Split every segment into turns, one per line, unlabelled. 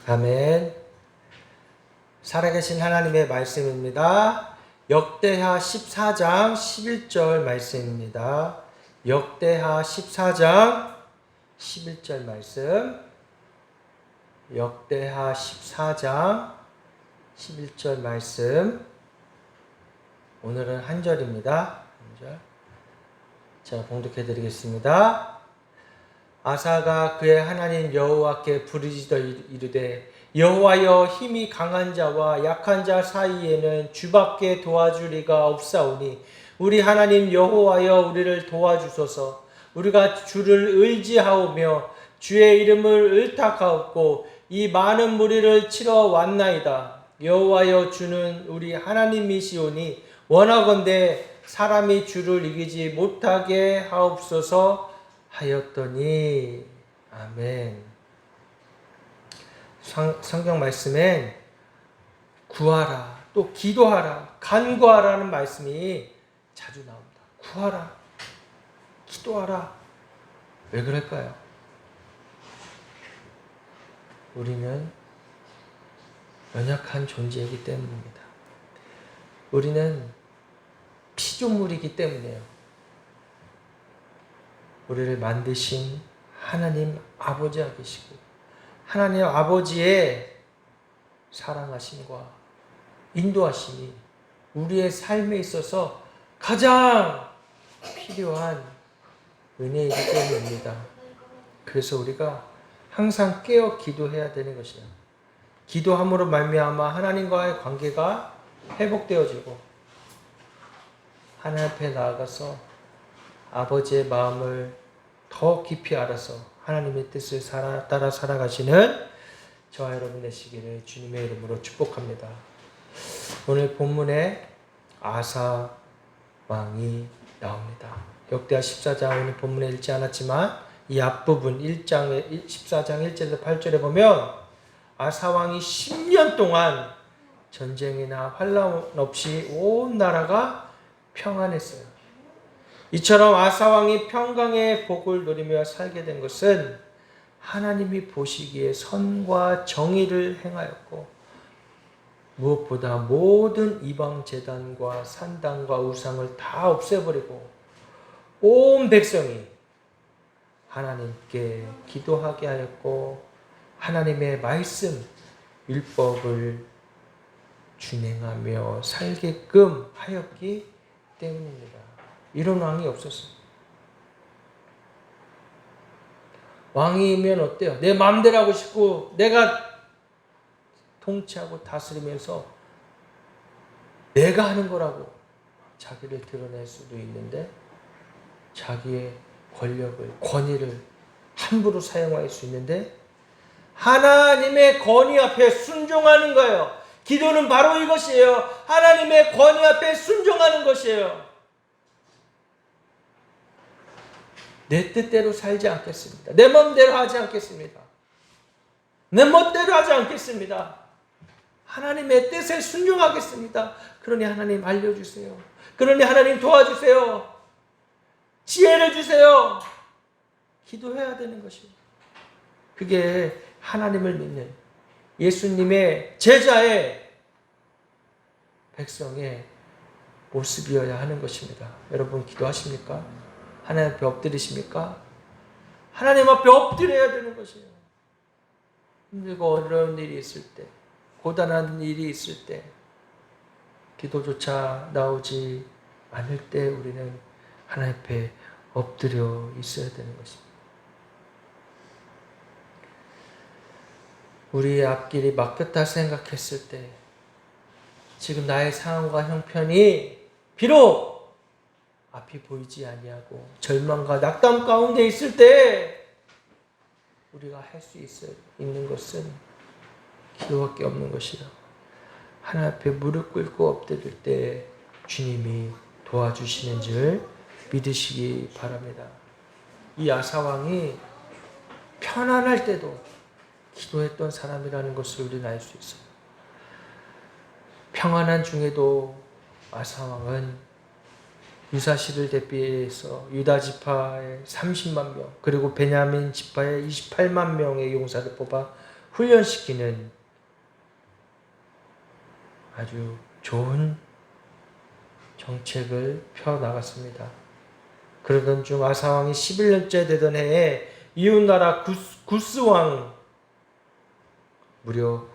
아멘. 살아계신 하나님의 말씀입니다. 역대하 14장 11절 말씀입니다. 역대하 14장 11절 말씀. 역대하 14장 11절 말씀. 오늘은 한 절입니다. 한 절. 제가 봉독해 드리겠습니다. 아사가 그의 하나님 여호와께 부르짖어 이르되 여호와여, 힘이 강한 자와 약한 자 사이에는 주밖에 도와줄 이가 없사오니 우리 하나님 여호와여, 우리를 도와주소서. 우리가 주를 의지하오며 주의 이름을 의탁하옵고 이 많은 무리를 치러 왔나이다. 여호와여, 주는 우리 하나님이시오니 원하건대 사람이 주를 이기지 못하게 하옵소서 하였더니. 아멘. 성경 말씀엔 구하라, 또 기도하라, 간구하라는 말씀이 자주 나옵니다. 구하라, 기도하라. 왜 그럴까요? 우리는 연약한 존재이기 때문입니다. 우리는 피조물이기 때문이에요. 우리를 만드신 하나님 아버지가 계시고 하나님 아버지의 사랑하심과 인도하심이 우리의 삶에 있어서 가장 필요한 은혜이기 때문입니다. 그래서 우리가 항상 깨어 기도해야 되는 것이에요. 기도함으로 말미암아 하나님과의 관계가 회복되어지고 하나님 앞에 나아가서 아버지의 마음을 더 깊이 알아서 하나님의 뜻을 따라 살아가시는 저와 여러분 되시기를 주님의 이름으로 축복합니다. 오늘 본문에 아사 왕이 나옵니다. 역대하 14장, 오늘 본문에 읽지 않았지만 이 앞부분 14장 1절에서 8절에 보면 아사 왕이 10년 동안 전쟁이나 환란 없이 온 나라가 평안했어요. 이처럼 아사 왕이 평강의 복을 누리며 살게 된 것은 하나님이 보시기에 선과 정의를 행하였고 무엇보다 모든 이방 제단과 산당과 우상을 다 없애버리고 온 백성이 하나님께 기도하게 하였고 하나님의 말씀, 율법을 준행하며 살게끔 하였기 때문입니다. 이런 왕이 없었어요. 왕이면 어때요? 내 마음대로 하고 싶고 내가 통치하고 다스리면서 내가 하는 거라고 자기를 드러낼 수도 있는데 자기의 권력을, 권위를 함부로 사용할 수 있는데 하나님의 권위 앞에 순종하는 거예요. 기도는 바로 이것이에요. 하나님의 권위 앞에 순종하는 것이에요. 내 뜻대로 살지 않겠습니다. 내 마음대로 하지 않겠습니다. 내 멋대로 하지 않겠습니다. 하나님의 뜻에 순종하겠습니다. 그러니 하나님 알려주세요. 그러니 하나님 도와주세요. 지혜를 주세요. 기도해야 되는 것입니다. 그게 하나님을 믿는 예수님의 제자의 백성의 모습이어야 하는 것입니다. 여러분 기도하십니까? 하나님 앞에 엎드리십니까? 하나님 앞에 엎드려야 되는 것이에요. 힘들고 어려운 일이 있을 때, 고단한 일이 있을 때, 기도조차 나오지 않을 때 우리는 하나님 앞에 엎드려 있어야 되는 것입니다. 우리의 앞길이 막혔다 생각했을 때, 지금 나의 상황과 형편이 비록 앞이 보이지 아니하고 절망과 낙담 가운데 있을 때 우리가 할 수 있는 것은 기도밖에 없는 것이라. 하나님 앞에 무릎 꿇고 엎드릴 때 주님이 도와주시는 줄 믿으시기 바랍니다. 이 아사 왕이 편안할 때도 기도했던 사람이라는 것을 우리는 알 수 있어요. 평안한 중에도 아사 왕은 유사시를 대비해서 유다 지파의 30만 명 그리고 베냐민 지파의 28만 명의 용사를 뽑아 훈련시키는 아주 좋은 정책을 펴나갔습니다. 그러던 중 아사왕이 11년째 되던 해에 이웃나라 구스왕 무려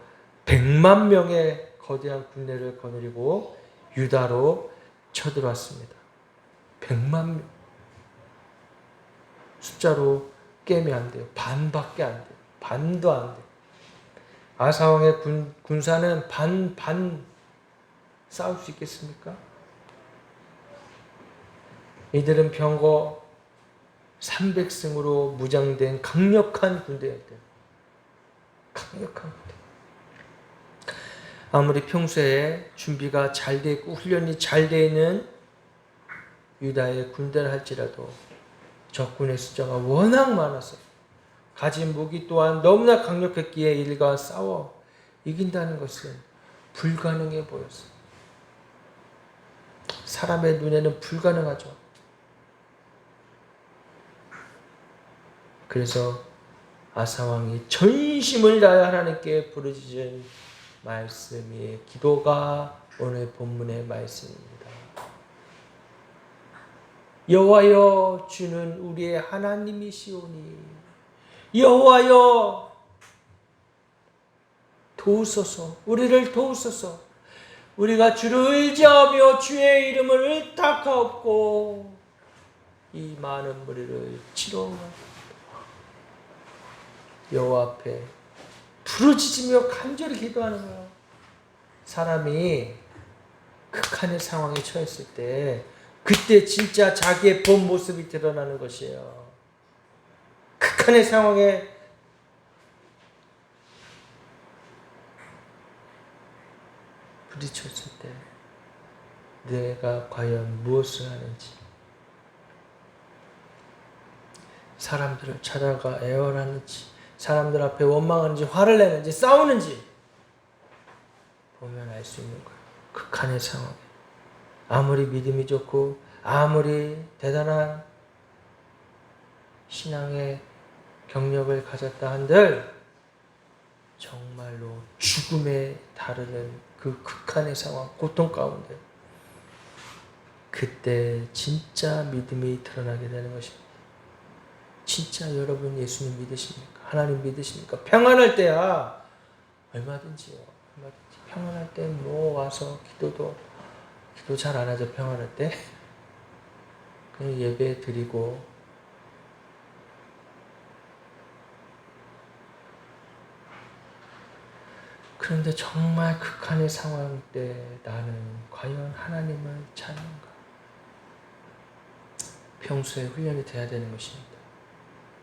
100만 명의 거대한 군대를 거느리고 유다로 쳐들어왔습니다. 100만 명. 숫자로 깨면 안 돼요. 반밖에 안 돼요. 반도 안 돼요. 아사왕의 군사는 반 싸울 수 있겠습니까? 이들은 병거 300승으로 무장된 강력한 군대였대요. 강력한 군대. 아무리 평소에 준비가 잘 돼 있고 훈련이 잘 돼 있는 유다의 군대를 할지라도 적군의 숫자가 워낙 많아서 가진 무기 또한 너무나 강력했기에 이들과 싸워 이긴다는 것은 불가능해 보였어요. 사람의 눈에는 불가능하죠. 그래서 아사왕이 전심을 다해 하나님께 부르짖은 말씀이 기도가 오늘 본문의 말씀입니다. 여호와여 주는 우리의 하나님이시오니 여호와여 도우소서. 우리를 도우소서. 우리가 주를 의지하며 주의 이름을 의탁하옵고 이 많은 무리를 치러 여호와 앞에 부르짖으며 간절히 기도하는 거예요. 사람이 극한의 상황에 처했을 때 그때 진짜 자기의 본 모습이 드러나는 것이에요. 극한의 상황에 부딪혔을 때 내가 과연 무엇을 하는지, 사람들을 찾아가 애원하는지, 사람들 앞에 원망하는지, 화를 내는지, 싸우는지 보면 알 수 있는 거예요. 극한의 상황에 아무리 믿음이 좋고 아무리 대단한 신앙의 경력을 가졌다 한들 정말로 죽음에 다루는 그 극한의 상황, 고통 가운데 그때 진짜 믿음이 드러나게 되는 것입니다. 진짜 여러분 예수님 믿으십니까? 하나님 믿으십니까? 평안할 때야 얼마든지요. 얼마든지 평안할 때 뭐 와서 기도 잘 안 하죠. 평안할 때 그냥 예배 드리고 그런데 정말 극한의 상황 때 나는 과연 하나님을 찾는가? 평소에 훈련이 돼야 되는 것입니다.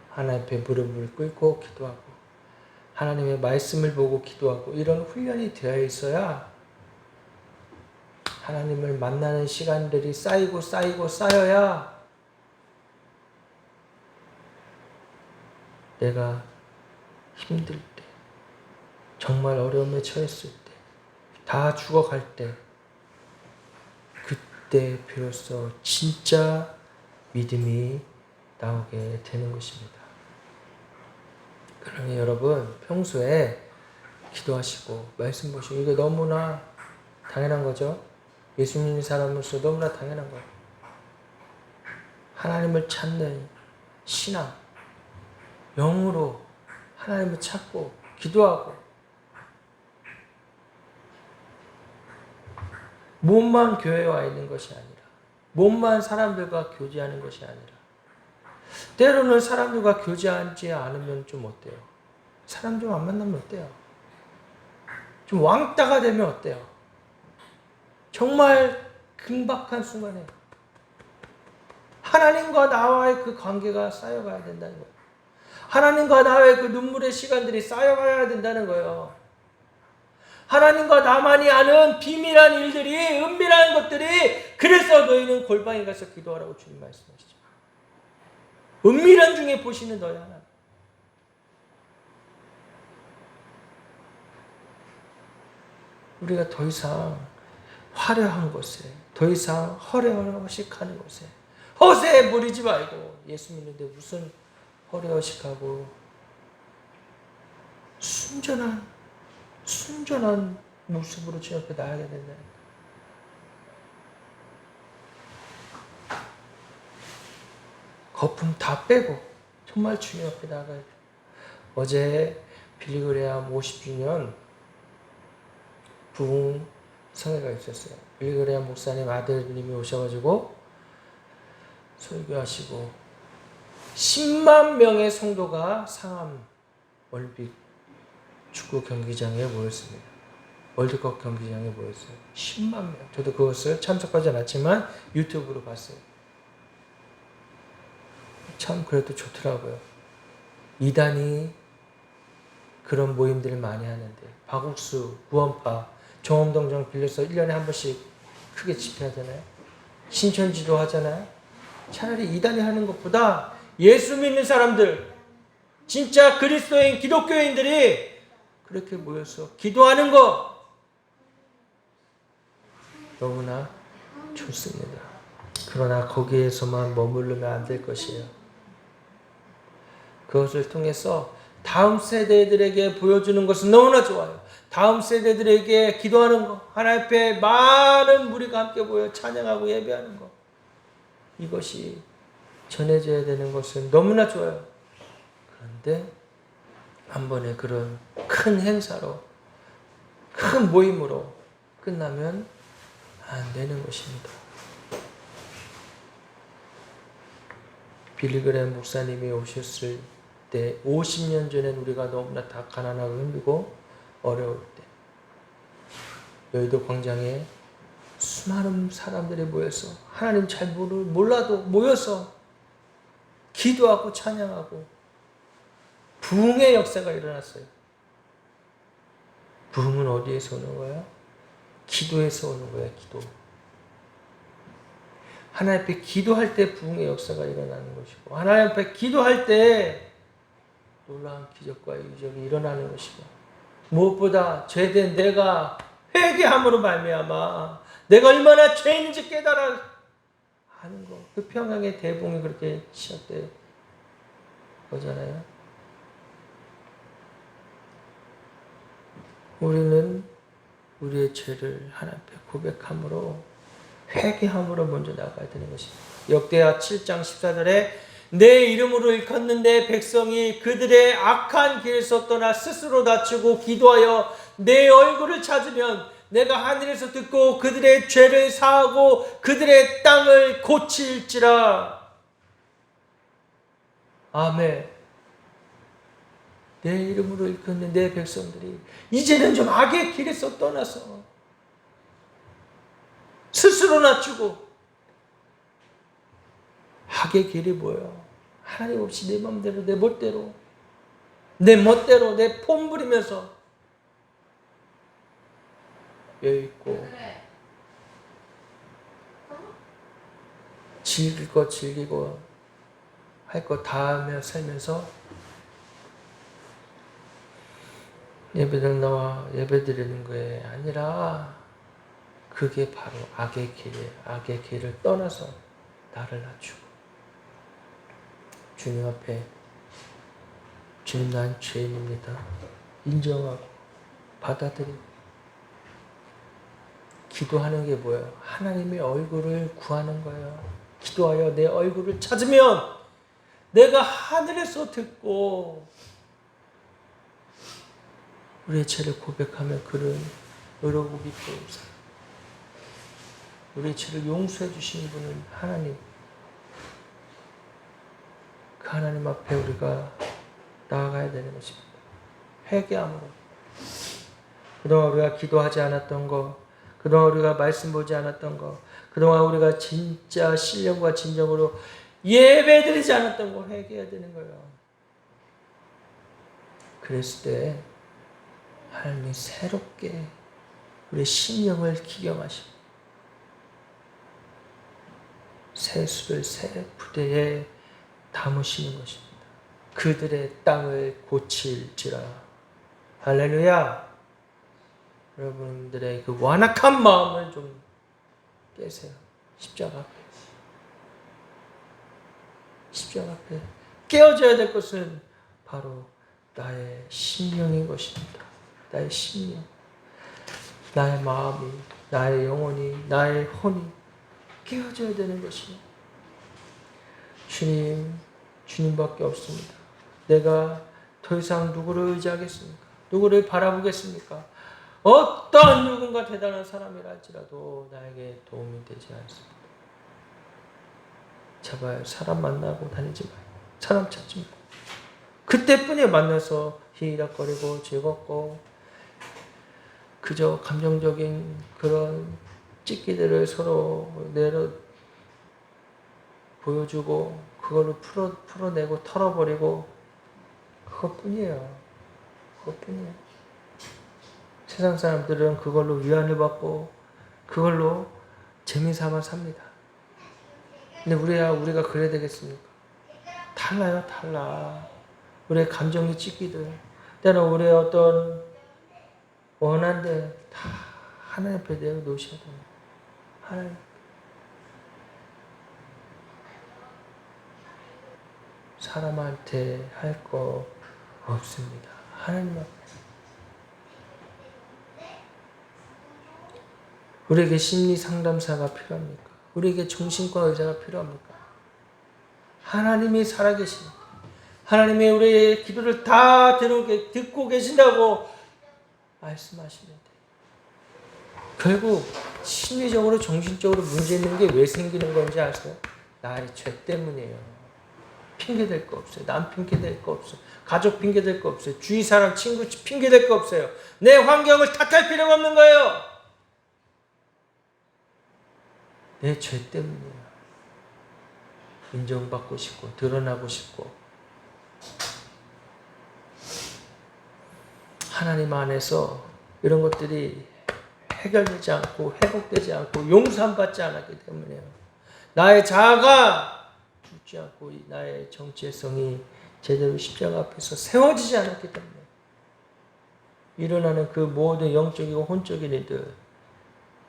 하나님 앞에 무릎을 꿇고 기도하고 하나님의 말씀을 보고 기도하고 이런 훈련이 되어 있어야 하나님을 만나는 시간들이 쌓여야 내가 힘들 때, 정말 어려움에 처했을 때, 다 죽어갈 때, 그때 비로소 진짜 믿음이 나오게 되는 것입니다. 그러니 여러분 평소에 기도하시고 말씀 보시고 이게 너무나 당연한 거죠. 예수 믿는 사람으로서 너무나 당연한 거예요. 하나님을 찾는 신앙, 영으로 하나님을 찾고 기도하고 몸만 교회에 와 있는 것이 아니라 몸만 사람들과 교제하는 것이 아니라 때로는 사람들과 교제하지 않으면 좀 어때요? 사람 좀 안 만나면 어때요? 좀 왕따가 되면 어때요? 정말 긴박한 순간에 하나님과 나와의 그 관계가 쌓여가야 된다는 거예요. 하나님과 나와의 그 눈물의 시간들이 쌓여가야 된다는 거예요. 하나님과 나만이 아는 비밀한 일들이, 은밀한 것들이, 그래서 너희는 골방에 가서 기도하라고 주님 말씀하시죠. 은밀한 중에 보시는 너희 하나님. 우리가 더 이상 화려한 곳에, 더 이상 허례허식하는 곳에 허세에 부리지 말고, 예수 믿는데 무슨 허례허식하고 순전한 모습으로 주님 앞에 나아가야 된다. 거품 다 빼고 정말 주님 앞에 나가야 돼. 어제 빌리그레암 50주년 부흥 성회가 있었어요. 빌리그레암 목사님 아들님이 오셔가지고 설교하시고 10만 명의 성도가 상암 올림픽 축구 경기장에 모였습니다. 월드컵 경기장에 모였어요. 10만 명. 저도 그것을 참석하지 않았지만 유튜브로 봤어요. 참 그래도 좋더라고요. 이단이 그런 모임들을 많이 하는데 박옥수, 구원파, 정엄동정 빌려서 1년에 한 번씩 크게 집회하잖아요. 신천지도 하잖아요. 차라리 이단이 하는 것보다 예수 믿는 사람들, 진짜 그리스도인 기독교인들이 그렇게 모여서 기도하는 거 너무나 좋습니다. 그러나 거기에서만 머무르면 안 될 것이에요. 그것을 통해서 다음 세대들에게 보여주는 것은 너무나 좋아요. 다음 세대들에게 기도하는 거, 하나님 앞에 많은 무리가 함께 모여 찬양하고 예배하는 거, 이것이 전해져야 되는 것은 너무나 좋아요. 그런데 한 번의 그런 큰 행사로, 큰 모임으로 끝나면 안 되는 것입니다. 빌리그레암 목사님이 오셨을 때 50년 전엔 우리가 너무나 다 가난하고 힘들고 어려울 때 여의도 광장에 수많은 사람들이 모여서 하나님 잘 몰라도 모여서 기도하고 찬양하고 부흥의 역사가 일어났어요. 부흥은 어디에서 오는 거예요? 기도에서 오는 거예요. 기도. 하나님 앞에 기도할 때 부흥의 역사가 일어나는 것이고 하나님 앞에 기도할 때 놀라운 기적과 이적이 일어나는 것이고 무엇보다 죄된 내가 회개함으로 말미암아 내가 얼마나 죄인인지 깨달아 하는 거. 그 평양의 대봉이 그렇게 시작된 거잖아요. 우리는 우리의 죄를 하나님 앞에 고백함으로 회개함으로 먼저 나가야 되는 것입니다. 역대하 7장 14절에 내 이름으로 일컫는데 백성이 그들의 악한 길에서 떠나 스스로 낮추고 기도하여 내 얼굴을 찾으면 내가 하늘에서 듣고 그들의 죄를 사하고 그들의 땅을 고칠지라. 아멘. 내 이름으로 일컫는 내 백성들이 이제는 좀 악의 길에서 떠나서 스스로 낮추고 악의 길이 뭐예요? 하나님 없이 내 맘대로 내 멋대로 내 멋대로 내 폼 부리면서 여유있고 즐길 거 즐기고 할 거 다 하며 살면서 예배당 나와 예배 드리는 거에 아니라 그게 바로 악의 길이에요. 악의 길을 떠나서 나를 낮추고 주님 앞에 주님 난 죄인입니다. 인정하고 받아들이고 기도하는 게 뭐예요? 하나님의 얼굴을 구하는 거예요. 기도하여 내 얼굴을 찾으면 내가 하늘에서 듣고 우리의 죄를 고백하면 그는 의로고 기뻐요. 우리의 죄를 용서해 주시는 분은 하나님. 그 하나님 앞에 우리가 나아가야 되는 것입니다. 회개함으로. 그동안 우리가 기도하지 않았던 거, 그동안 우리가 말씀 보지 않았던 거, 그동안 우리가 진짜 신령과 진정으로 예배드리지 않았던 거 회개해야 되는 거예요. 그랬을 때 하나님이 새롭게 우리 심령을 기경하시고 새 수를 새 부대에 담으시는 것입니다. 그들의 땅을 고칠지라. 할렐루야. 여러분들의 그 완악한 마음을 좀 깨세요. 십자가 앞에. 십자가 앞에 깨어져야 될 것은 바로 나의 심령인 것입니다. 나의 심령, 나의 마음이, 나의 영혼이, 나의 혼이 깨어져야 되는 것이에요. 주님, 주님밖에 없습니다. 내가 더 이상 누구를 의지하겠습니까? 누구를 바라보겠습니까? 어떤 누군가 대단한 사람이라 할지라도 나에게 도움이 되지 않습니다. 제발 사람 만나고 다니지 말고, 사람 찾지 말고, 그때뿐에 만나서 희락거리고 즐겁고 그저 감정적인 그런 찢기들을 서로 보여주고 그걸로 풀어내고 털어버리고 그것뿐이에요. 그것뿐이에요. 세상 사람들은 그걸로 위안을 받고 그걸로 재미삼아 삽니다. 근데 우리가 그래야 되겠습니까? 달라요, 달라. 우리의 감정이 찢기들, 때는 우리의 어떤 원한들 다 하나님 앞에 내어놓으셔야 됩니다. 하나님. 사람한테 할 거 없습니다. 하나님 앞에. 우리에게 심리 상담사가 필요합니까? 우리에게 정신과 의사가 필요합니까? 하나님이 살아계십니다. 하나님이 우리의 기도를 다 듣고 계신다고 말씀하시는데 결국 심리적으로 정신적으로 문제 있는 게 왜 생기는 건지 아세요? 나의 죄 때문이에요. 핑계댈 거 없어요. 남 핑계댈 거 없어요. 가족 핑계댈 거 없어요. 주위 사람 친구 핑계댈 거 없어요. 내 환경을 탓할 필요가 없는 거예요. 내 죄 때문이에요. 인정받고 싶고 드러나고 싶고 하나님 안에서 이런 것들이 해결되지 않고 회복되지 않고 용서받지 않았기 때문에요. 나의 자아가 죽지 않고 나의 정체성이 제대로 십자가 앞에서 세워지지 않았기 때문에 일어나는 그 모든 영적이고 혼적인 일들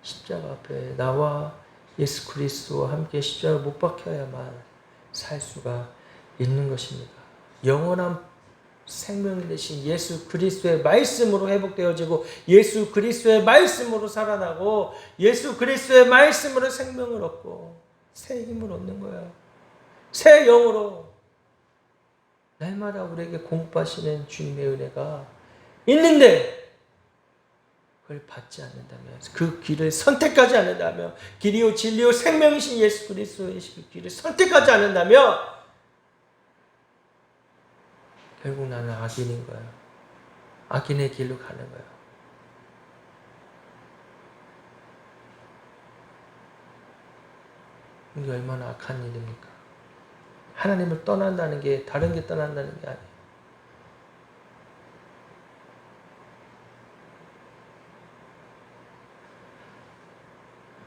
십자가 앞에 나와 예수 그리스도와 함께 십자가에 못 박혀야만 살 수가 있는 것입니다. 영원한 생명 되신 예수 그리스도의 말씀으로 회복되어지고 예수 그리스도의 말씀으로 살아나고 예수 그리스도의 말씀으로 생명을 얻고 새 힘을 얻는 거예요. 새 영으로 날마다 우리에게 공급하시는 주님의 은혜가 있는데 그걸 받지 않는다면 그 길을 선택하지 않는다면 길이요 진리요 생명이신 예수 그리스도의 그 길을 선택하지 않는다면 결국 나는 악인인 거예요. 악인의 길로 가는 거예요. 이게 얼마나 악한 일입니까? 하나님을 떠난다는 게 다른 게 떠난다는 게 아니에요.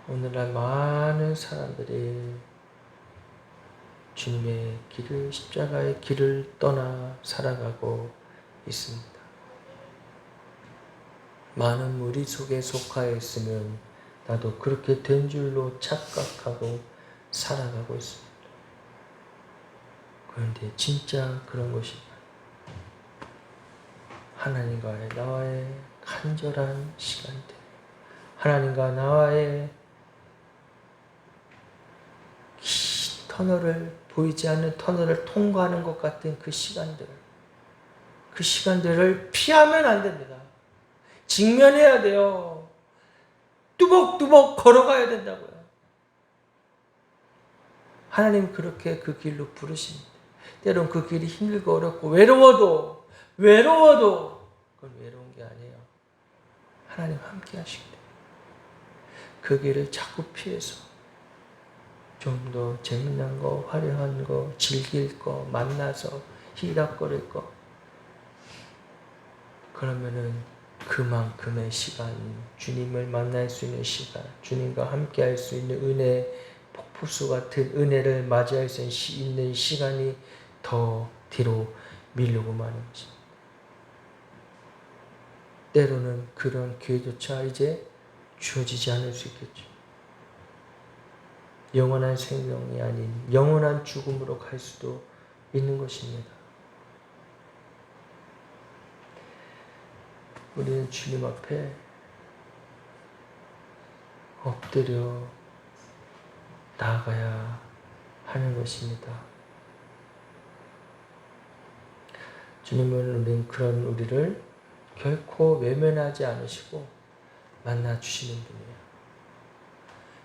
오늘날 많은 사람들이 주님의 길을 십자가의 길을 떠나 살아가고 있습니다. 많은 무리 속에 속하여 있으면 나도 그렇게 된 줄로 착각하고 살아가고 있습니다. 그런데 진짜 그런 것입니다. 하나님과의 나와의 간절한 시간들, 하나님과 나와의 터널을 보이지 않는 터널을 통과하는 것 같은 그 시간들을 피하면 안 됩니다. 직면해야 돼요. 뚜벅뚜벅 걸어가야 된다고요. 하나님 그렇게 그 길로 부르십니다. 때론 그 길이 힘들고 어렵고 외로워도 그건 외로운 게 아니에요. 하나님 함께 하시기 때문에 그 길을 자꾸 피해서 좀 더 재미난 거, 화려한 거, 즐길 거, 만나서 희락거릴 거. 그러면은 그만큼의 시간, 주님을 만날 수 있는 시간, 주님과 함께 할 수 있는 은혜, 폭포수 같은 은혜를 맞이할 수 있는 시간이 더 뒤로 밀리고 마는 것입니다. 때로는 그런 기회조차 이제 주어지지 않을 수 있겠죠. 영원한 생명이 아닌 영원한 죽음으로 갈 수도 있는 것입니다. 우리는 주님 앞에 엎드려 나아가야 하는 것입니다. 주님은 우리를 결코 외면하지 않으시고 만나 주시는 분이에요.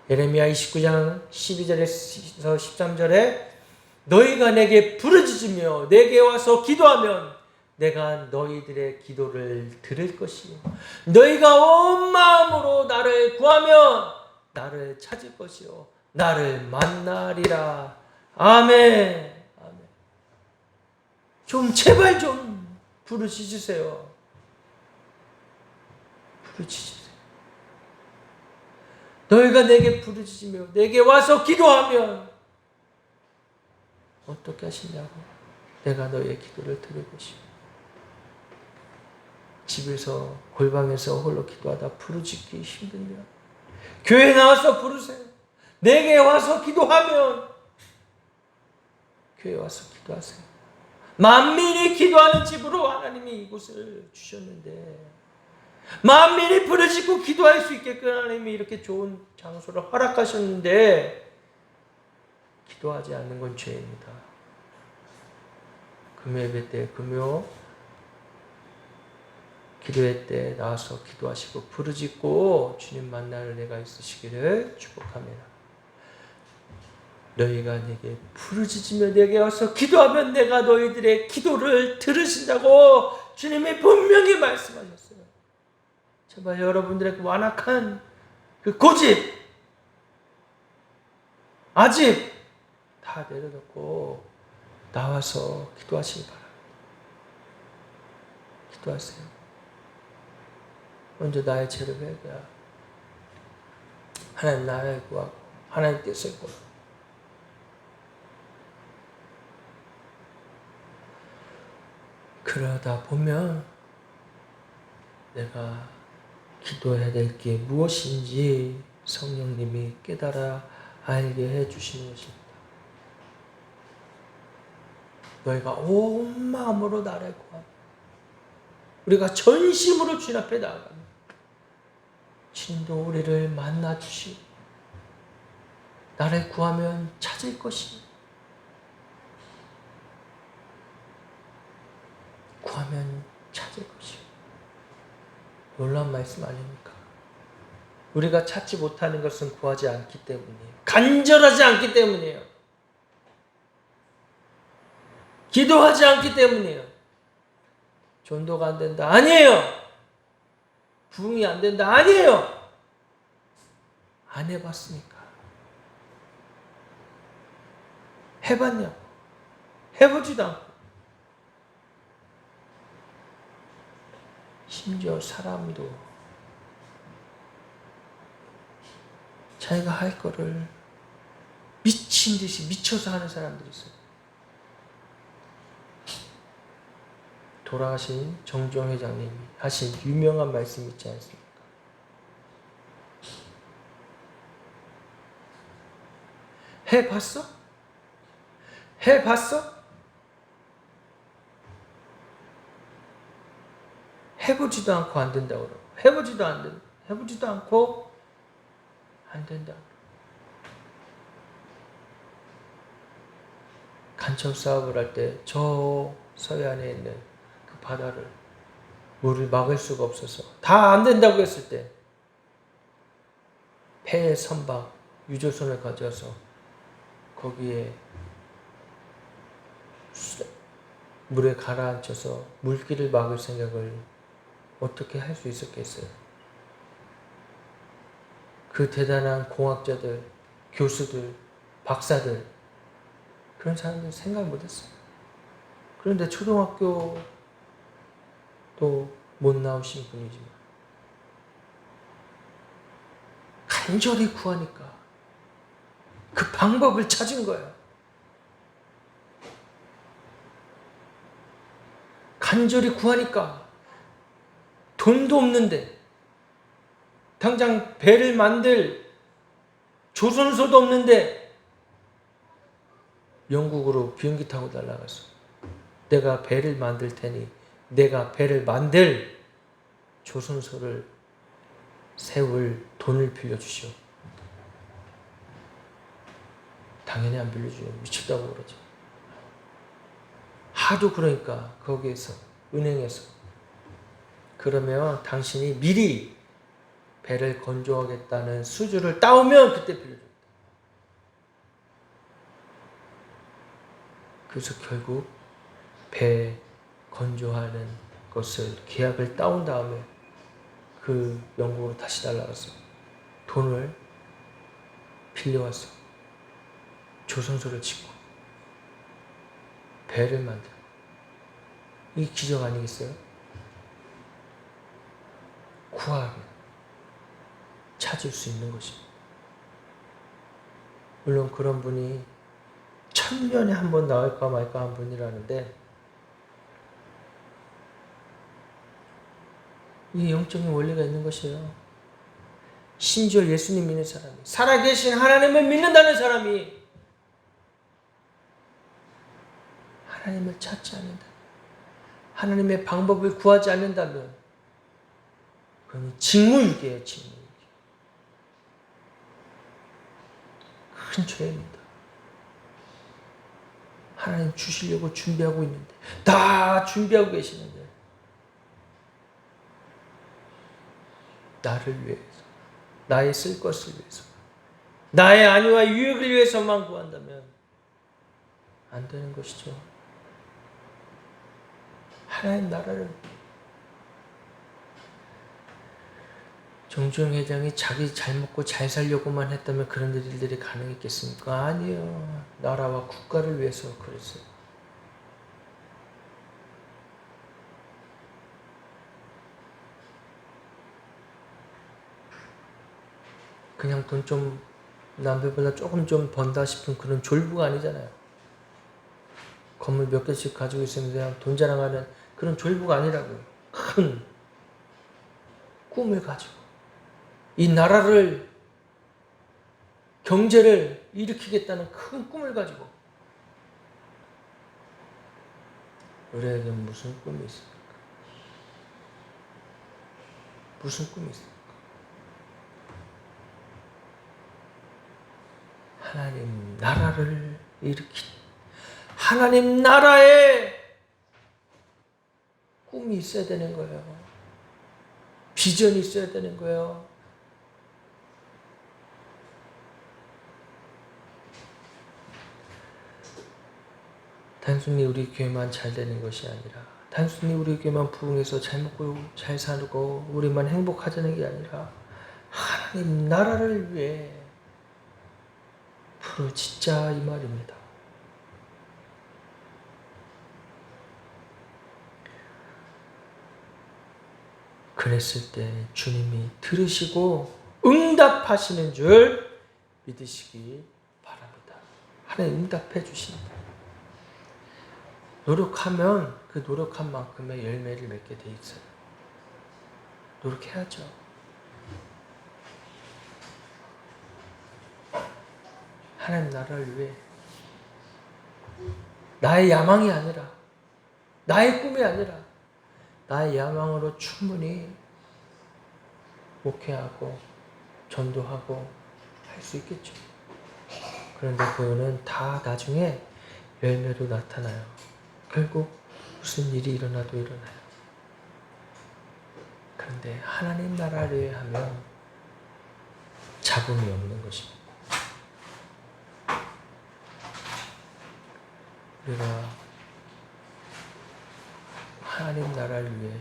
예레미야 29장 12절에서 13절에 너희가 내게 부르짖으며 내게 와서 기도하면 내가 너희들의 기도를 들을 것이요 너희가 온 마음으로 나를 구하면 나를 찾을 것이요 나를 만나리라. 아멘. 아멘. 좀 제발 좀 부르짖으세요. 부르짖으세요. 너희가 내게 부르짖으며 내게 와서 기도하면 어떻게 하시냐고. 내가 너희의 기도를 들을 것이요. 집에서 골방에서 홀로 기도하다 부르짖기 힘들면 교회 나와서 부르세요. 내게 와서 기도하면 교회 와서 기도하세요. 만민이 기도하는 집으로 하나님이 이곳을 주셨는데 만민이 부르짖고 기도할 수 있게끔 하나님이 이렇게 좋은 장소를 허락하셨는데 기도하지 않는 건 죄입니다. 금요 예배 때 금요 기도회 때 나와서 기도하시고 부르짖고 주님 만날 은혜가 있으시기를 축복합니다. 너희가 내게 부르짖으며 내게 와서 기도하면 내가 너희들의 기도를 들으신다고 주님이 분명히 말씀하셨어요. 제발 여러분들의 그 완악한 그 고집, 아집 다 내려놓고 나와서 기도하시기 바랍니다. 기도하세요. 먼저 나의 죄를 회개하고 하나님 나를 구하고 하나님 뜻을 구하고 그러다 보면 내가 기도해야 될 게 무엇인지 성령님이 깨달아 알게 해주시는 것입니다. 너희가 온 마음으로 나를 구하고 우리가 전심으로 주님 앞에 나아갑니다. 주님도 우리를 만나 주시고 나를 구하면 찾을 것이니 구하면 찾을 것이요. 놀라운 말씀 아닙니까? 우리가 찾지 못하는 것은 구하지 않기 때문이에요. 간절하지 않기 때문이에요. 기도하지 않기 때문이에요. 전도가 안 된다. 아니에요. 부흥이 안 된다. 아니에요. 안 해봤으니까. 해봤냐고. 해보지도 않고. 심지어 사람도 자기가 할 거를 미친 듯이 미쳐서 하는 사람들이 있어요. 돌아가신 정종 회장님이 하신 유명한 말씀 있지 않습니까? 해봤어? 해봤어? 해보지도 않고 안 된다고 그러고 해보지도 않고 안 된다. 간첩 사업을 할 때 저 서해안에 있는 그 바다를 물을 막을 수가 없어서 다 안 된다고 했을 때 폐 선박 유조선을 가져와서 거기에 물에 가라앉혀서 물길을 막을 생각을 어떻게 할 수 있었겠어요? 그 대단한 공학자들, 교수들, 박사들 그런 사람들 생각 못했어요. 그런데 초등학교도 못 나오신 분이지만 간절히 구하니까 그 방법을 찾은 거예요. 간절히 구하니까 돈도 없는데 당장 배를 만들 조선소도 없는데 영국으로 비행기 타고 날아가서 내가 배를 만들 테니 내가 배를 만들 조선소를 세울 돈을 빌려주시오. 당연히 안 빌려주죠. 미쳤다고 그러죠. 하도 그러니까 거기에서 은행에서 그러면 당신이 미리 배를 건조하겠다는 수주를 따오면 그때 빌려줍니다. 그래서 결국 배 건조하는 것을 계약을 따온 다음에 그 영국으로 다시 날아가서 돈을 빌려와서 조선소를 짓고 배를 만들고, 이게 기적 아니겠어요? 구하게 찾을 수 있는 것입니다. 물론 그런 분이 1000년에 한 번 나올까 말까 한 분이라는데, 이게 영적인 원리가 있는 것이에요. 심지어 예수님 믿는 사람이, 살아계신 하나님을 믿는다는 사람이 하나님을 찾지 않는다, 하나님의 방법을 구하지 않는다면 그건 직무유기예요. 직무유기. 큰 죄입니다. 하나님 주시려고 준비하고 있는데, 다 준비하고 계시는데 나를 위해서, 나의 쓸 것을 위해서, 나의 안위와 유익을 위해서만 구한다면 안 되는 것이죠. 하나님 나라를, 정주영 회장이 자기 잘 먹고 잘 살려고만 했다면 그런 일들이 가능했겠습니까? 아니에요. 나라와 국가를 위해서 그랬어요. 그냥 돈 좀 남들보다 조금 좀 번다 싶은 그런 졸부가 아니잖아요. 건물 몇 개씩 가지고 있으면 그냥 돈 자랑하는 그런 졸부가 아니라고요. 큰 꿈을 가지고 이 나라를, 경제를 일으키겠다는 큰 꿈을 가지고. 우리에게 무슨 꿈이 있습니까? 무슨 꿈이 있습니까? 하나님 나라를 일으킨, 하나님 나라에 꿈이 있어야 되는 거예요. 비전이 있어야 되는 거예요. 단순히 우리 교회만 잘 되는 것이 아니라, 단순히 우리 교회만 부흥해서 잘 먹고 잘 살고 우리만 행복하자는 게 아니라 하나님 나라를 위해 부르짖자, 이 말입니다. 그랬을 때 주님이 들으시고 응답하시는 줄 믿으시기 바랍니다. 하나님 응답해 주십니다. 노력하면 그 노력한 만큼의 열매를 맺게 돼 있어요. 노력해야죠. 하나님 나라를 위해, 나의 야망이 아니라, 나의 꿈이 아니라 나의 야망으로 충분히 목회하고 전도하고 할 수 있겠죠. 그런데 그거는 다 나중에 열매로 나타나요. 결국 무슨 일이 일어나도 일어나요. 그런데 하나님 나라를 위해 하면 잡음이 없는 것입니다. 우리가 하나님 나라를 위해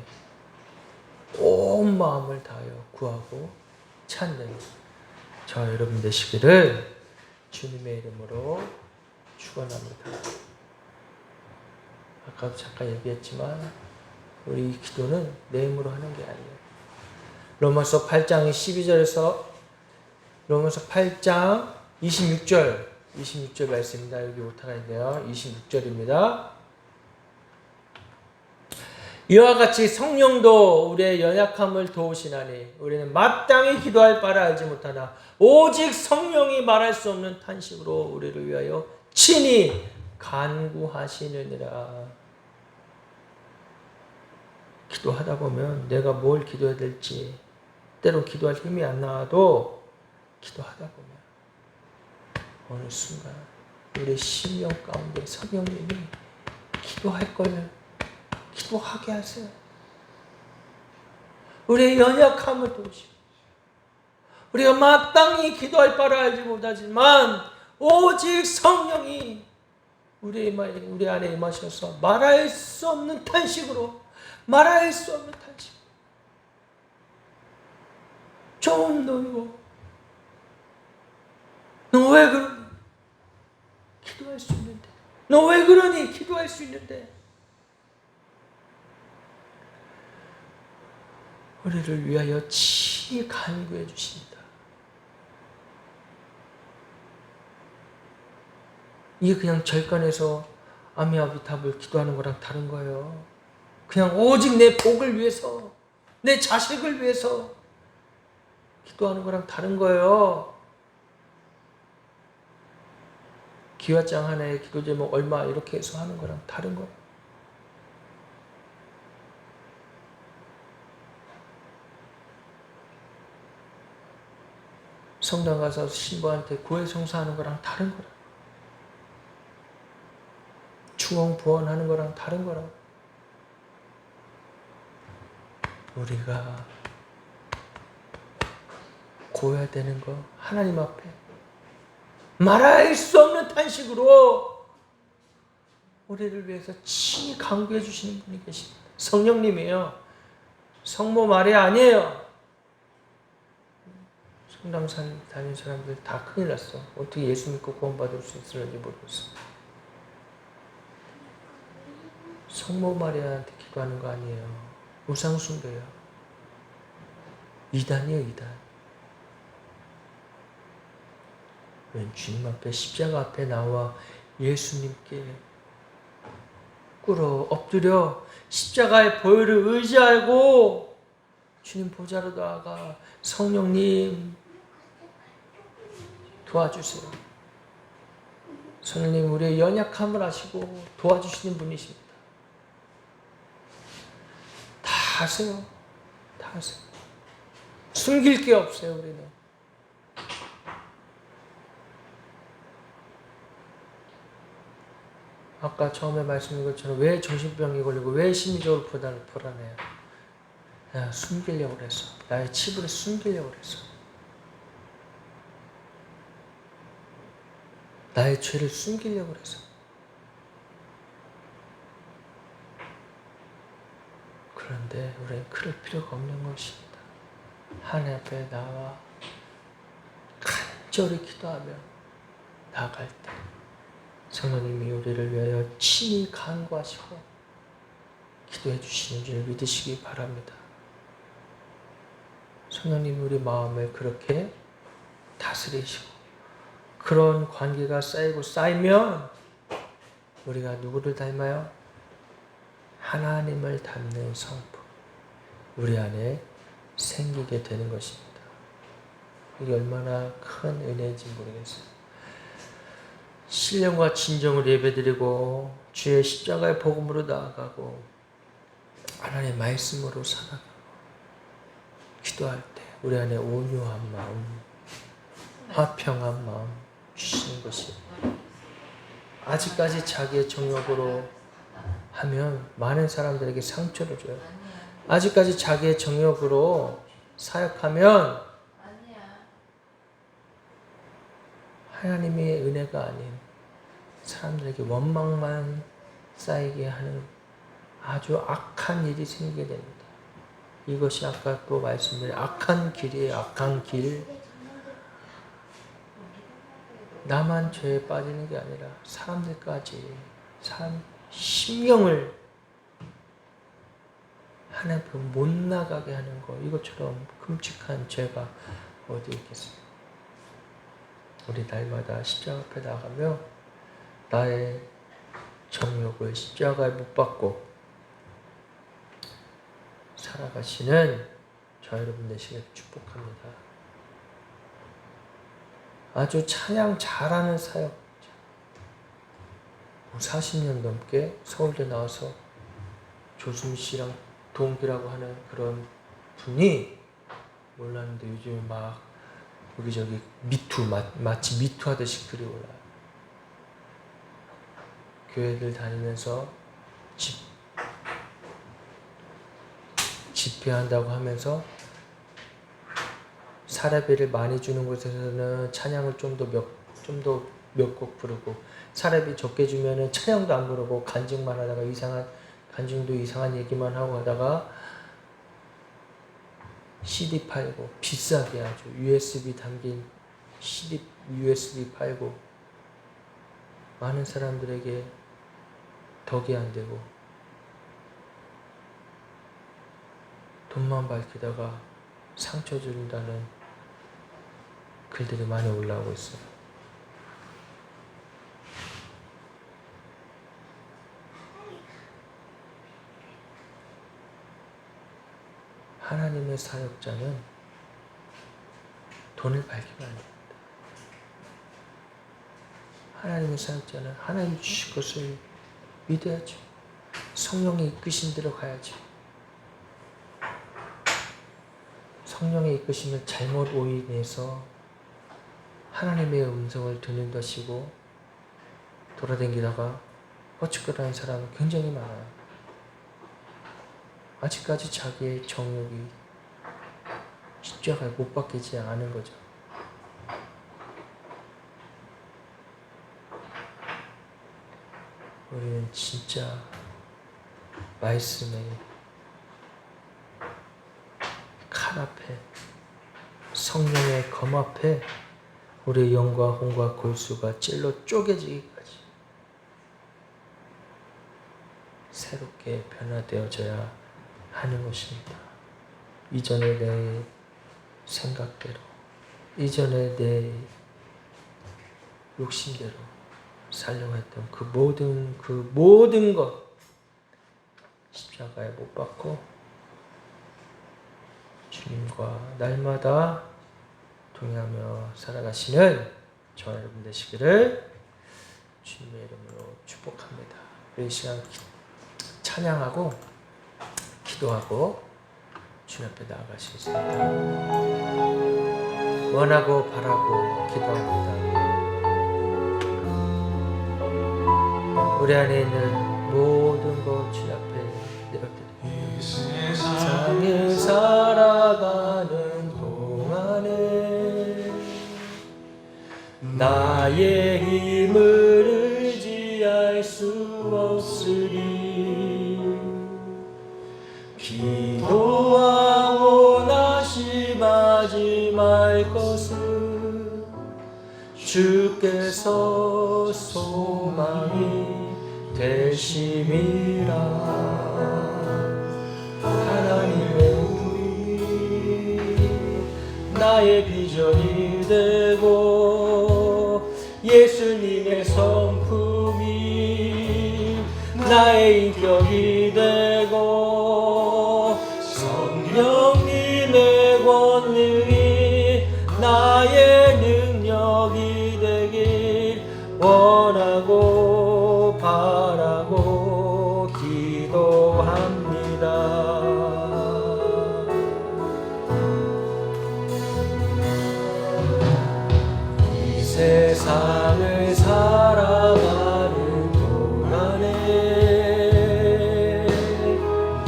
온 마음을 다하여 구하고 찾는 저와 여러분 되시기를 주님의 이름으로 축원합니다. 아까도 잠깐 얘기했지만 우리 이 기도는 내 힘으로 하는 게 아니에요. 로마서 8장 12절에서 로마서 8장 26절 말씀입니다. 여기 오타가 있네요. 26절입니다. 이와 같이 성령도 우리의 연약함을 도우시나니 우리는 마땅히 기도할 바를 알지 못하나 오직 성령이 말할 수 없는 탄식으로 우리를 위하여 친히 간구하시느니라. 기도하다 보면 내가 뭘 기도해야 될지 때로 기도할 힘이 안 나와도 기도하다 보면 어느 순간 우리 심령 가운데 성령님이 기도할 걸 기도하게 하세요. 우리의 연약함을 도우시고 우리가 마땅히 기도할 바를 알지 못하지만 오직 성령이 우리 안에 임하셔서 말할 수 없는 탄식으로 말할 수 없는 탄식 좀 놀고 너 왜 그러니? 기도할 수 있는데 너 왜 그러니? 기도할 수 있는데 우리를 위하여 친히 간구해 주십니다. 이게 그냥 절간에서 아미아비탑을 기도하는 거랑 다른 거예요. 그냥 오직 내 복을 위해서 내 자식을 위해서 기도하는 거랑 다른 거예요. 기와장 하나에 기도 제목 얼마 이렇게 해서 하는 거랑 다른 거예요. 성당 가서 신부한테 구해성사하는 거랑 다른 거라. 추원부원하는 거랑 다른 거라. 우리가 고해야 되는 거 하나님 앞에 말할 수 없는 탄식으로 우리를 위해서 친히 간구해 주시는 분이 계십니다. 성령님이에요. 성모 마리아 아니에요. 성당 다니는 사람들 다 큰일 났어. 어떻게 예수 믿고 구원받을 수 있을지 모르겠어. 성모 마리아한테 기도하는 거 아니에요. 우상 숭배예요. 이단이에요, 이단. 왜 주님 앞에 십자가 앞에 나와 예수님께 꿇어 엎드려 십자가의 보혈을 의지하고 주님 보좌로 나아가 성령님 도와주세요. 성령님 우리의 연약함을 아시고 도와주시는 분이십니다. 다 하세요. 다 하세요. 숨길 게 없어요. 우리는. 아까 처음에 말씀드린 것처럼 왜 정신병이 걸리고 왜 심리적으로 불안해요? 야, 숨기려고 그랬어. 나의 치부를 숨기려고 그랬어. 나의 죄를 숨기려고 그랬어. 그런데 우리는 그럴 필요가 없는 것입니다. 하나님 앞에 나와 간절히 기도하며 나아갈 때 성령님이 우리를 위하여 친히 간구하시고 기도해 주시는 줄 믿으시기 바랍니다. 성령님이 우리 마음을 그렇게 다스리시고 그런 관계가 쌓이고 쌓이면 우리가 누구를 닮아요? 하나님을 닮는 성품 우리 안에 생기게 되는 것입니다. 이게 얼마나 큰 은혜인지 모르겠어요. 신령과 진정을 예배드리고 주의 십자가의 복음으로 나아가고 하나님의 말씀으로 살아가고 기도할 때 우리 안에 온유한 마음, 화평한 마음 주시는 것이 아직까지 자기의 정욕으로 하면 많은 사람들에게 상처를 줘요. 아직까지 자기의 정욕으로 사역하면 하나님의 은혜가 아닌 사람들에게 원망만 쌓이게 하는 아주 악한 일이 생기게 됩니다. 이것이 아까 또 말씀드린 악한 길이에요. 악한 길. 나만 죄에 빠지는 게 아니라 사람들까지 사람 심령을 하나님 앞에 못 나가게 하는 거 이것처럼 끔찍한 죄가 어디 있겠습니까? 우리 날마다 십자가 앞에 나가며 나의 정욕을 십자가에 못 박고 살아가시는 저 여러분 되시길 축복합니다. 아주 찬양 잘하는 사역 40년 넘게 서울대 나와서 조수미 씨랑 동기라고 하는 그런 분이 몰랐는데 요즘에 막 여기저기 미투, 마치 미투 하듯이 글이 올라요. 교회들 다니면서 집회한다고 하면서 사례비를 많이 주는 곳에서는 찬양을 좀 더 몇 곡 부르고, 사례비 적게 주면은 찬양도 안 부르고 간증만 하다가 간증도 이상한 얘기만 하고 하다가 CD 팔고 비싸게 아주 USB 담긴 USB 팔고 많은 사람들에게 덕이 안 되고 돈만 밝히다가 상처 준다는 글들이 많이 올라오고 있어요. 하나님의 사역자는 돈을 밝히면 안 됩니다. 하나님의 사역자는 하나님 주실 것을 믿어야죠. 성령의 이끄신 대로 가야죠. 성령의 이끄심을 잘못 오인해서 하나님의 음성을 듣는다시고 돌아다니다가 헛짓거리하는 사람은 굉장히 많아요. 아직까지 자기의 정욕이 십자가에 못 박히지 않은 거죠. 우리는 진짜 말씀의 칼 앞에, 성령의 검 앞에 우리의 영과 혼과 골수가 찔러 쪼개지기까지 새롭게 변화되어져야 하는 것입니다. 이전에 내 생각대로, 이전에 내 욕심대로 살려고 했던 그 모든 것 십자가에 못 박고 주님과 날마다 동행하며 살아가시는 저와 여러분 되시기를 주님의 이름으로 축복합니다. 우리 이 시간 찬양하고 기도하고 주님 앞에 나아가시겠습니다. 원하고 바라고 기도합니다. 우리 안에 있는 모든 것 주님 앞에 내려드립니다. 세상에 살아가는 동안에 나의 힘을 의지할 수 없으리. 기도하고 나심하지 말 것을 주께서 소망이 되심이라. 하나님의 꿈이 나의 비전이 되고 예수님의 성품이 나의 인격이 되고 성령님의 권능이 나의 능력이 되길 원하고 바라고 기도합니다. 이 세상을 살아가는 동안에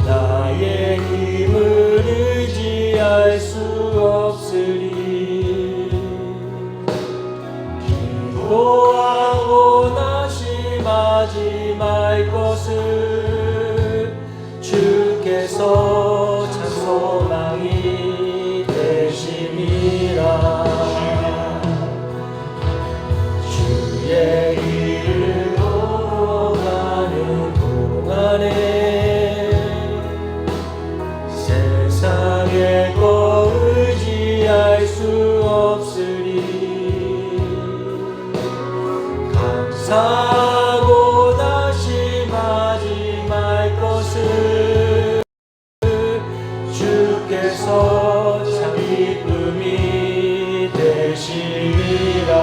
나의 힘을 의지할 수 없으리. 기도하고 나심하지 말 것을 주께서 참 소망이 되심이라. 주의 길을 걸어가는 동안에 세상의 것 의지할 수 없으리. 감사하고 나심하지 말 것을 주께서 참 기쁨이 되시리라.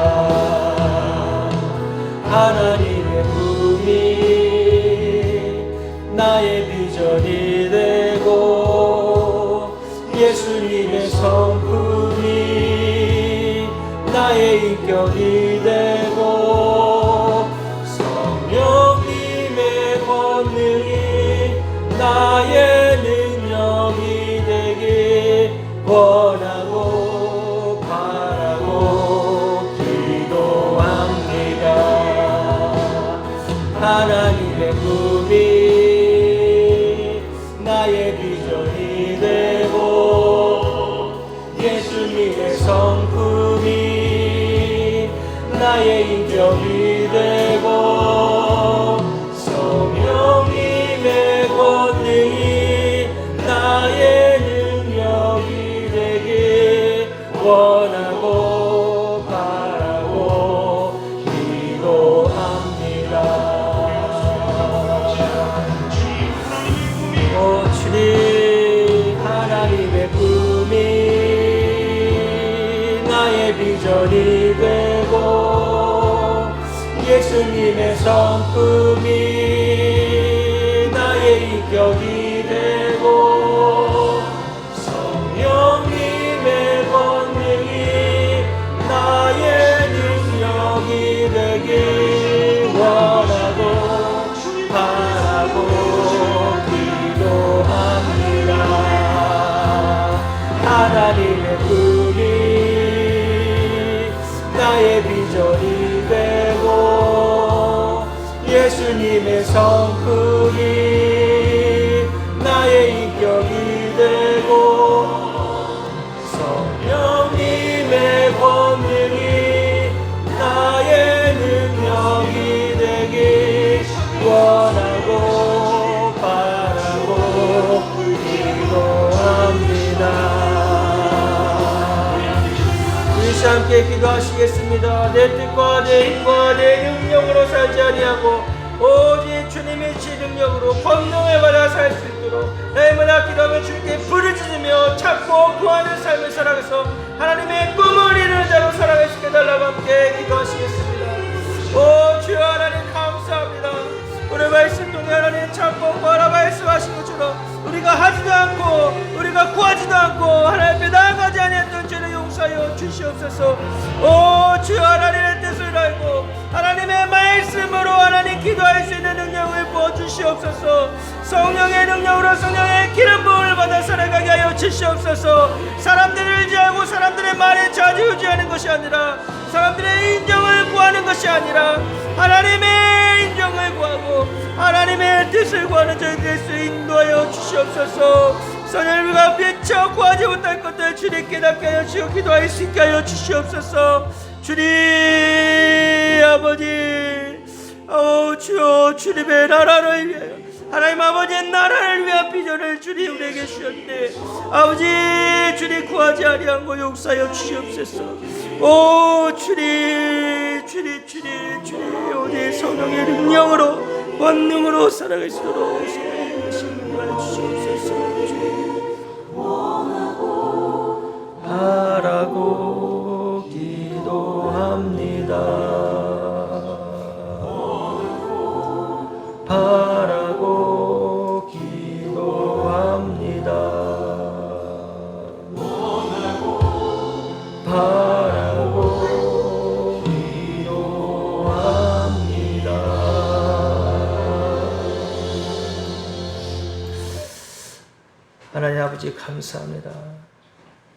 하나님의 꿈이 나의 비전이 되고 나의 인격이 되고 성령님의 권능이 나의 능력이 되길 원하고 바라고 기도합니다. 하나님의 꿈이 나의 비전이 되고 예수님의 성품이 나의 인격이 되고 성령님의 권능이 나의 능력이 되길 원하고 바라고 기도합니다. 오 주님, 하나님의 꿈이 나의 비전이 되고 예수님의 성품이 나의 인격이 되고 성령님의 권능이 나의 능력이 되길 원하고 바라고 기도합니다. 하나님의 꿈이 나의 비전이 되고 예수님의 성품이 나의 인격이 되고 성령님의 권능이 나의 능력이 되길 원하고 바라고 기도합니다. 우리 함께 기도하시겠습니다. 내 뜻과 내 힘과 내 능력으로 살지 아니하고 오직 주님의 지 능력으로 권능을 받아 살 수 있도록 날마다 기도하며 주님께 부르짖으며 찾고 구하는 삶을 살아가서 하나님의 꿈을 이루는 자로 살아갈 수 있게 달라고 함께 기도하시겠습니다. 오 주여 하나님 감사합니다. 오늘 말씀 통해 하나님 찾고 구하라 말씀하신 것처럼 우리가 하지도 않고 우리가 구하지도 않고 하나님 앞에 나아가지 아니했던 죄를 용서하여 주시옵소서. 오 주여 하나님의 뜻을 알고 하나님의 말씀으로 하나님 기도할 수 있는 능력을 부어주시옵소서. 성령의 능력으로 성령의 기름 부음을 받아 살아가게 하여 주시옵소서. 사람들을 의지하고 사람들의 말에 좌지우지하는 것이 아니라 사람들의 인정을 구하는 것이 아니라 하나님의 인정을 구하고 하나님의 뜻을 구하는 저희 될 수 인도하여 주시옵소서. 선열비가 비쳐 구하지 못할 것들 주님 깨닫게 하여 주시고 기도할 수 있게 하여 주시옵소서. 주님 아버지, 주여 주님의 나라를 위하여 하나님 아버지의 나라를 위한 비전을 주님 우리에게 주셨네. 아버지 주님 구하지 아니한 거 용서하여 주시옵소서. 오 주님 오직 성령의 능력으로 권능으로 살아갈 수 있도록 성령의 신을 주시옵소서. 바라고 기도합니다. 바라고 기도합니다. 바라고 기도합니다. 하나님 아버지 감사합니다.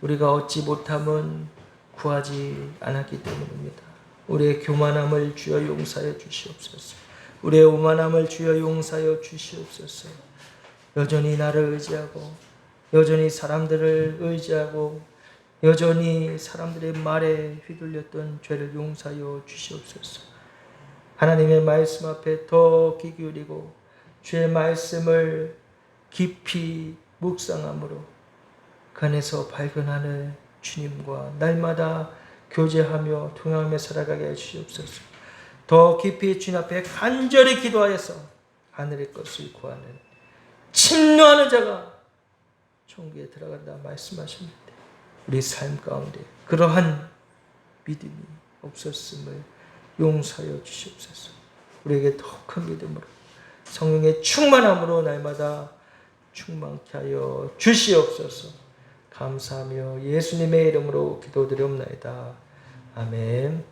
우리가 얻지 못함은 구하지 않았기 때문입니다. 우리의 교만함을 주여 용서하여 주시옵소서. 우리의 오만함을 주여 용서하여 주시옵소서. 여전히 나를 의지하고 여전히 사람들을 의지하고 여전히 사람들의 말에 휘둘렸던 죄를 용서하여 주시옵소서. 하나님의 말씀 앞에 더 귀 기울이고 주의 말씀을 깊이 묵상함으로 그 안에서 발견하는 주님과 날마다 교제하며 통하며 살아가게 해주시옵소서. 더 깊이 주님 앞에 간절히 기도하여서 하늘의 것을 구하는 침노하는 자가 천국에 들어간다 말씀하셨는데 우리 삶 가운데 그러한 믿음이 없었음을 용서하여 주시옵소서. 우리에게 더 큰 믿음으로 성령의 충만함으로 날마다 충만케 하여 주시옵소서. 감사하며 예수님의 이름으로 기도드리옵나이다. 아멘.